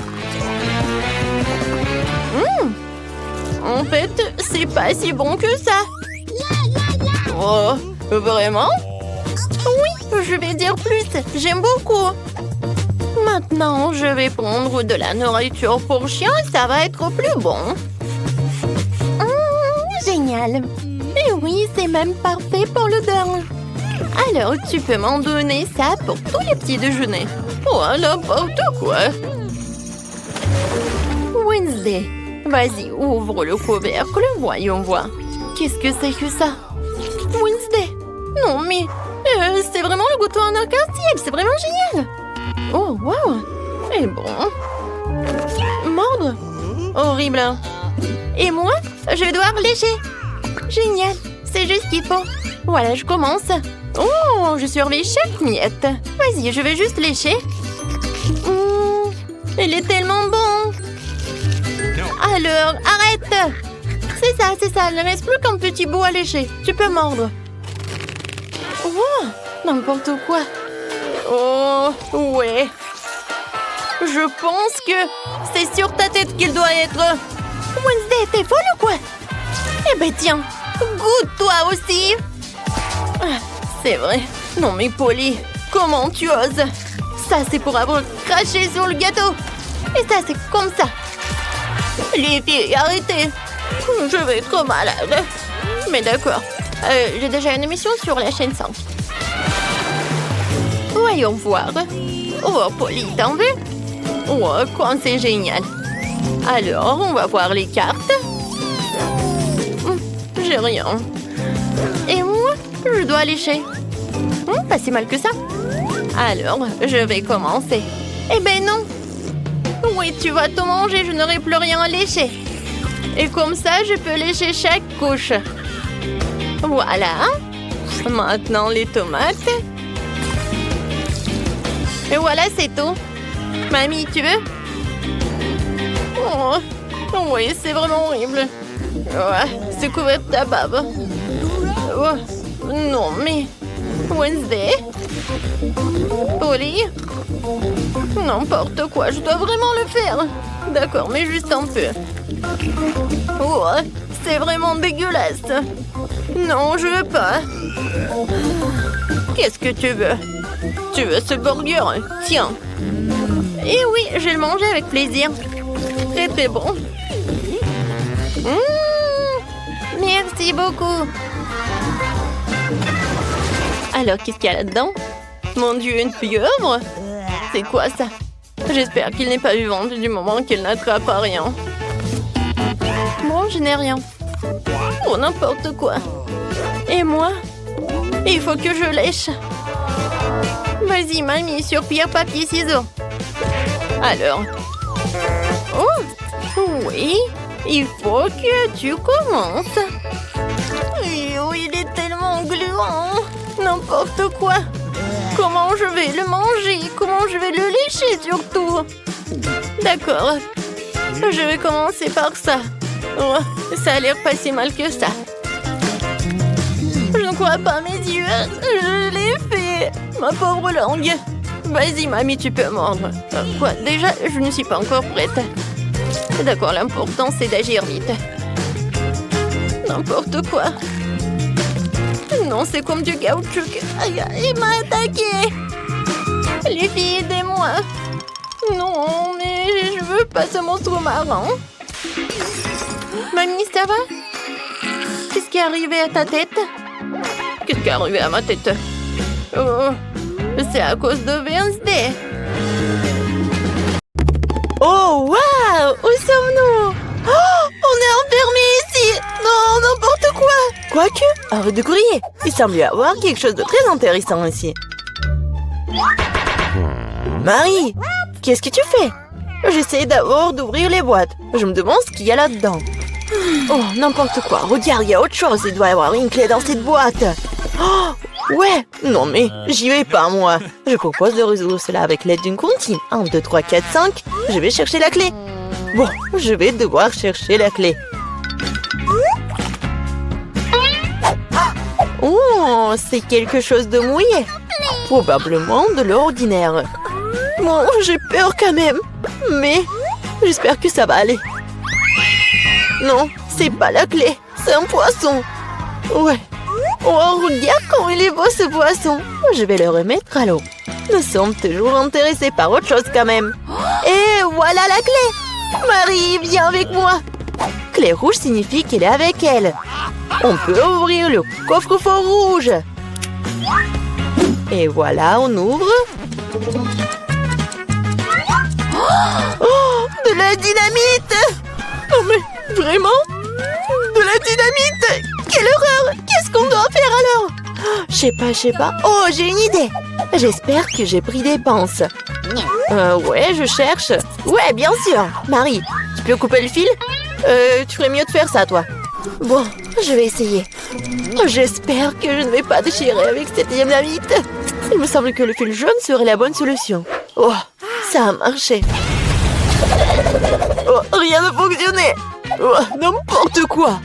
En fait, c'est pas si bon que ça. Oh, vraiment? Oui, je vais dire plus. J'aime beaucoup. Maintenant, je vais prendre de la nourriture pour chien et ça va être plus bon. Génial. Et oui, c'est même parfait pour l'odeur. Alors, tu peux m'en donner ça pour tous les petits déjeuners. Oh, n'importe quoi. Wednesday, vas-y, ouvre le couvercle, voyons voir. Qu'est-ce que c'est que ça? Wednesday. Non, mais c'est vraiment le gâteau en arc-en-ciel, c'est vraiment génial. Oh, wow. Et bon. Mordre. Horrible. Et moi, je vais devoir lécher. Génial, c'est juste ce qu'il faut. Voilà, je commence. Oh, je surveille chaque miette. Vas-y, je vais juste lécher. Il est tellement bon. Alors, arrête. C'est ça, il ne reste plus qu'un petit bout à lécher. Tu peux mordre. Oh, n'importe quoi. Oh, ouais. Je pense que c'est sur ta tête qu'il doit être. Wednesday, t'es folle ou quoi? Eh ben tiens, goûte toi aussi. C'est vrai. Non mais Polly, comment tu oses? Ça c'est pour avoir craché sur le gâteau. Et ça c'est comme ça. Les filles, arrêtez. Je vais être malade. Mais d'accord. J'ai déjà une émission sur la chaîne 5. Voyons voir. Oh, Polly, t'en veux? Oh, quoi, c'est génial. Alors, on va voir les cartes. J'ai rien. Et moi, je dois lécher. Pas si mal que ça. Alors, je vais commencer. Eh ben non. Oui, tu vas tout manger, je n'aurai plus rien à lécher. Et comme ça, je peux lécher chaque couche. Voilà. Maintenant, les tomates. Et voilà, c'est tout. Mamie, tu veux? Oh, oui, c'est vraiment horrible. Ouais, c'est couvert de ta bave. Oh, non, mais... Wednesday? Polly? N'importe quoi, je dois vraiment le faire. D'accord, mais juste un peu. Oh, c'est vraiment dégueulasse. Non, je veux pas. Qu'est-ce que tu veux? Tu veux ce burger? Tiens. Et oui, je vais le manger avec plaisir. Très très bon. Merci beaucoup. Alors, qu'est-ce qu'il y a là-dedans? Mon Dieu, une pieuvre? C'est quoi ça? J'espère qu'il n'est pas vivant du moment qu'il n'attrape à rien. Bon, je n'ai rien. Oh, n'importe quoi. Et moi? Il faut que je lèche. Vas-y, mamie, sur pierre, papier, ciseaux. Alors. Oh, oui. Il faut que tu commences. Oui, il est tellement gluant. N'importe quoi. Comment je vais le manger? Comment je vais le lécher surtout? D'accord. Je vais commencer par ça. Oh, ça a l'air pas si mal que ça. Je ne crois pas mes yeux. Je l'ai fait. Ma pauvre langue. Vas-y, mamie, tu peux mordre. Quoi? Déjà, je ne suis pas encore prête. D'accord, l'important, c'est d'agir vite. N'importe quoi. Non, c'est comme du caoutchouc. Aïe, il m'a attaqué. Les filles, aidez-moi. Non, mais je veux pas ce monstre marin. Mamie, ça va? Qu'est-ce qui est arrivé à ta tête? Qu'est-ce qui est arrivé à ma tête? Oh, c'est à cause de Wednesday. Oh, waouh! Où sommes-nous? Oh, on est enfermés ici! Non, n'importe quoi! Quoique, arrête de courir! Il semble y avoir quelque chose de très intéressant ici. Marie, qu'est-ce que tu fais? J'essaie d'abord d'ouvrir les boîtes. Je me demande ce qu'il y a là-dedans. Oh, n'importe quoi. Regarde, il y a autre chose. Il doit y avoir une clé dans cette boîte. Oh, ouais. Non, mais j'y vais pas, moi. Je propose de résoudre cela avec l'aide d'une comptine. 1, 2, 3, 4, 5. Je vais chercher la clé. Bon, je vais devoir chercher la clé. Oh, c'est quelque chose de mouillé. Probablement de l'ordinaire. Bon, j'ai peur quand même. Mais j'espère que ça va aller. Non, c'est pas la clé. C'est un poisson. Ouais. Oh, regarde comme il est beau ce poisson. Je vais le remettre à l'eau. Nous sommes toujours intéressés par autre chose quand même. Et voilà la clé. Marie, viens avec moi. Clé rouge signifie qu'elle est avec elle. On peut ouvrir le coffre-fort rouge. Et voilà, on ouvre. Oh, de la dynamite! Oh, mais vraiment? De la dynamite! Quelle horreur! Qu'est-ce qu'on doit faire alors? Je sais pas. Oh, j'ai une idée! J'espère que j'ai pris des pinces. Ouais, je cherche. Ouais, bien sûr. Marie, tu peux couper le fil? Tu ferais mieux de faire ça, toi. Bon, je vais essayer. J'espère que je ne vais pas déchirer avec cette dynamite. Il me semble que le fil jaune serait la bonne solution. Oh, ça a marché. Oh, rien ne fonctionnait. Oh, n'importe quoi.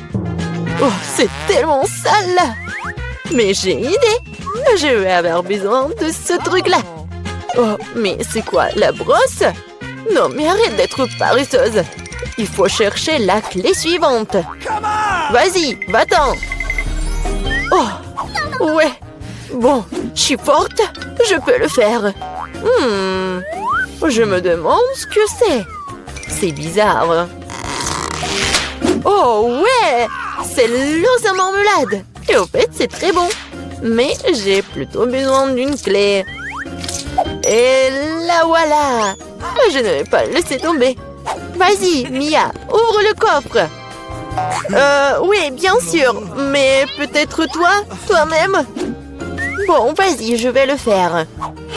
Oh, c'est tellement sale là. Mais j'ai une idée. Je vais avoir besoin de ce truc-là. Oh, mais c'est quoi, la brosse? Non, mais arrête d'être paresseuse. Il faut chercher la clé suivante. Vas-y, va-t'en. Oh, ouais. Bon, je suis forte. Je peux le faire. Je me demande ce que c'est. C'est bizarre. Oh, ouais. C'est l'os à marmelade. Et au fait, c'est très bon. Mais j'ai plutôt besoin d'une clé. Et la voilà. Je ne vais pas le laisser tomber. Vas-y, Mia, ouvre le coffre. Oui, bien sûr. Mais peut-être toi-même. Bon, vas-y, je vais le faire.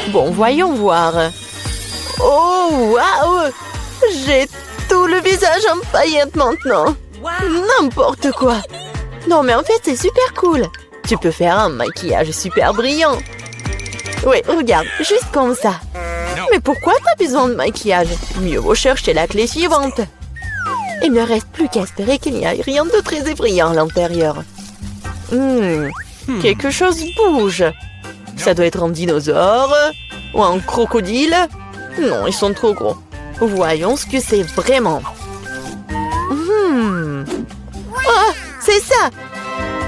Bon, voyons voir. Oh, waouh! J'ai tout le visage en paillettes maintenant. N'importe quoi. Non, mais en fait, c'est super cool. Tu peux faire un maquillage super brillant. Oui, regarde, juste comme ça. Mais pourquoi t'as besoin de maquillage? Mieux vaut chercher la clé suivante. Il ne reste plus qu'à espérer qu'il n'y ait rien de très effrayant à l'intérieur. Quelque chose bouge. Ça doit être un dinosaure ou un crocodile. Non, ils sont trop gros. Voyons ce que c'est vraiment. Oh, c'est ça.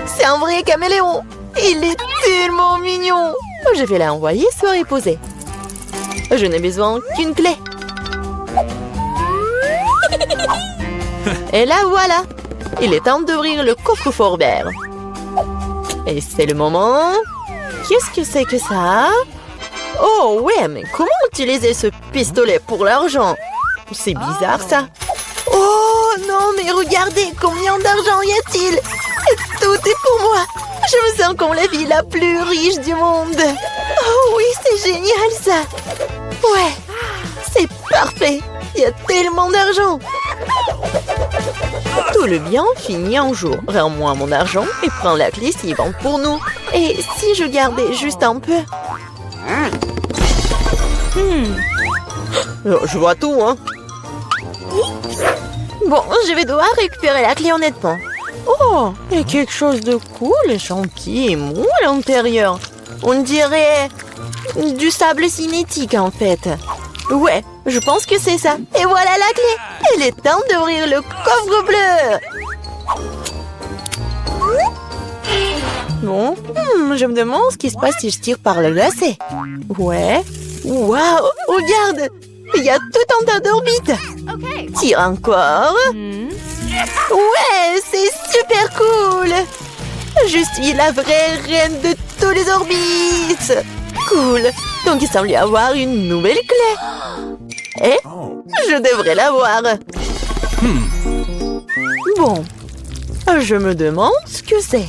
C'est un vrai caméléon. Il est tellement mignon. Je vais l'envoyer se reposer. Je n'ai besoin qu'une clé. Et là, voilà. Il est temps d'ouvrir le coffre-fort vert. Et c'est le moment. Qu'est-ce que c'est que ça? Oh, ouais, mais comment utiliser ce pistolet pour l'argent? C'est bizarre, ça. Oh, non, mais regardez, combien d'argent y a-t-il? Et tout est pour moi. Je me sens comme la fille la plus riche du monde. Oh oui, c'est génial, ça. Ouais, c'est parfait. Il y a tellement d'argent. Tout le bien finit un jour. Rends-moi mon argent et prends la clé suivante pour nous. Et si je gardais juste un peu? Je vois tout, hein. Bon, je vais devoir récupérer la clé honnêtement. Oh, il y a quelque chose de cool et gentil et mou à l'intérieur. On dirait du sable cinétique en fait. Ouais, je pense que c'est ça. Et voilà la clé. Il est temps d'ouvrir le coffre bleu. Bon, je me demande ce qui se passe si je tire par le lacet. Ouais. Waouh, regarde. Il y a tout un tas d'orbites. Tire encore. Ouais, c'est super cool. Je suis la vraie reine de tous les orbites. Cool. Donc il semble y avoir une nouvelle clé. Et je devrais l'avoir. Bon. Je me demande ce que c'est.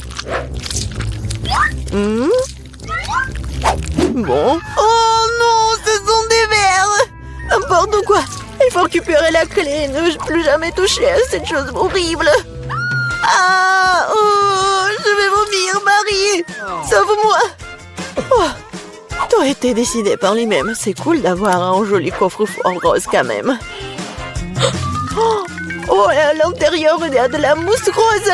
Bon. Oh non, ce sont des vers. N'importe quoi. Il faut récupérer la clé et ne plus jamais toucher à cette chose horrible. Ah, oh, je vais vomir, Marie. Sauve-moi. Oh, tout a été décidé par lui-même. C'est cool d'avoir un joli coffre-fort rose quand même. Oh, et à l'intérieur, il y a de la mousse rose.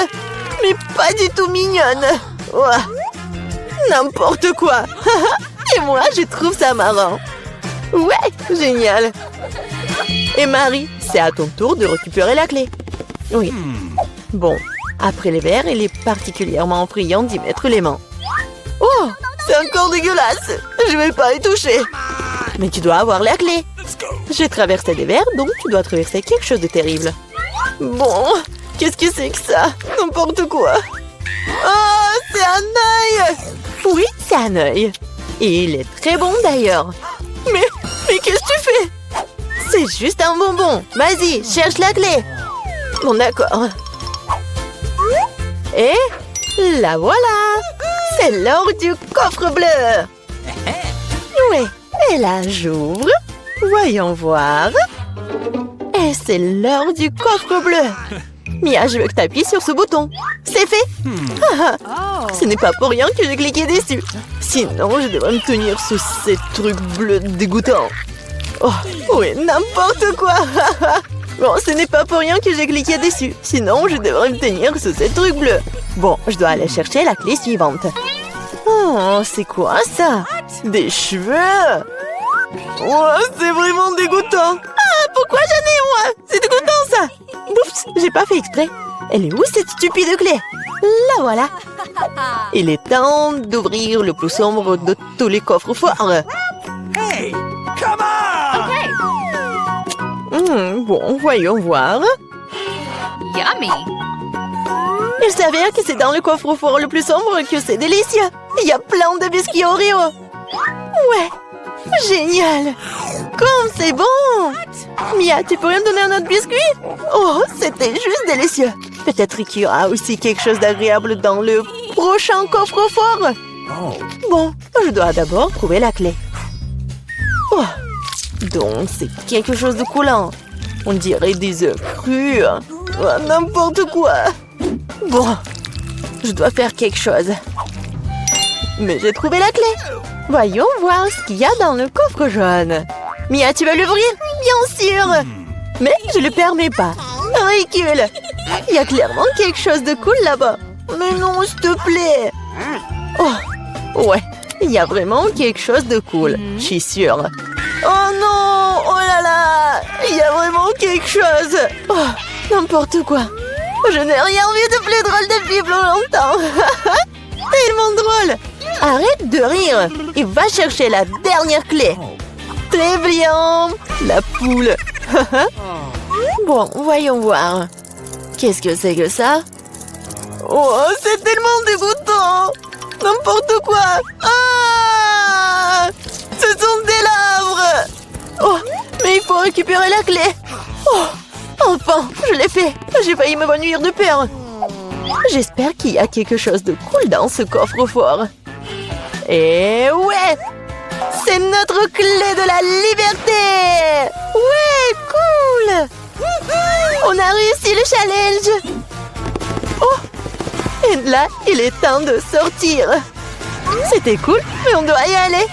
Mais pas du tout mignonne. Oh, n'importe quoi. Et moi, je trouve ça marrant. Ouais, génial. Et Marie, c'est à ton tour de récupérer la clé. Oui. Bon, après les verres, il est particulièrement friand d'y mettre les mains. Oh, c'est encore dégueulasse. Je vais pas y toucher. Mais tu dois avoir la clé. Let's go. J'ai traversé des verres, donc tu dois traverser quelque chose de terrible. Bon, qu'est-ce que c'est que ça? N'importe quoi. Oh, c'est un œil. Oui, c'est un œil. Et il est très bon d'ailleurs. Mais qu'est-ce que tu fais? C'est juste un bonbon. Vas-y, cherche la clé. Bon, d'accord. Et la voilà. C'est l'or du coffre bleu. Oui, et là j'ouvre. Voyons voir. Et c'est l'heure du coffre bleu. Mia, je veux que tu appuies sur ce bouton. C'est fait. Ce n'est pas pour rien que j'ai cliqué dessus. Sinon, je devrais me tenir sous ces trucs bleus dégoûtants. Oh, oui, n'importe quoi. Bon, ce n'est pas pour rien que j'ai cliqué dessus. Sinon, je devrais me tenir sous ces trucs bleus. Bon, je dois aller chercher la clé suivante. Oh, c'est quoi ça? Des cheveux? Oh, c'est vraiment dégoûtant. Ah, pourquoi j'en ai, moi? C'est dégoûtant, ça. Oups, j'ai pas fait exprès. Elle est où, cette stupide clé? La voilà. Il est temps d'ouvrir le plus sombre de tous les coffres forts. Hey, come on. Bon, voyons voir. Yummy. Il s'avère que c'est dans le coffre-fort le plus sombre que c'est délicieux. Il y a plein de biscuits Oreo. Ouais, génial. Comme c'est bon. Mia, tu pourrais me donner un autre biscuit? Oh, c'était juste délicieux. Peut-être qu'il y aura aussi quelque chose d'agréable dans le prochain coffre-fort. Oh. Bon, je dois d'abord trouver la clé. Oh, donc c'est quelque chose de coulant. On dirait des œufs crus. Oh, n'importe quoi. Bon, je dois faire quelque chose. Mais j'ai trouvé la clé. Voyons voir ce qu'il y a dans le coffre jaune. Mia, tu vas l'ouvrir? Bien sûr. Mais je ne le permets pas. Ridicule. Il y a clairement quelque chose de cool là-bas. Mais non, s'il te plaît. Oh, ouais. Il y a vraiment quelque chose de cool. Je suis sûre. Oh non! Oh là là! Il y a vraiment quelque chose. Oh, n'importe quoi. Je n'ai rien vu de plus drôle depuis plus longtemps. Tellement drôle. Arrête de rire et va chercher la dernière clé. Très bien. La poule. Bon, voyons voir. Qu'est-ce que c'est que ça? Oh, c'est tellement dégoûtant. N'importe quoi. Ah! Ce sont des larves. Oh, mais il faut récupérer la clé. Oh, enfin, je l'ai fait. J'ai failli m'évanouir de peur. J'espère qu'il y a quelque chose de cool dans ce coffre-fort. Et ouais! C'est notre clé de la liberté! Ouais, cool! On a réussi le challenge! Oh! Et là, il est temps de sortir. C'était cool, mais on doit y aller.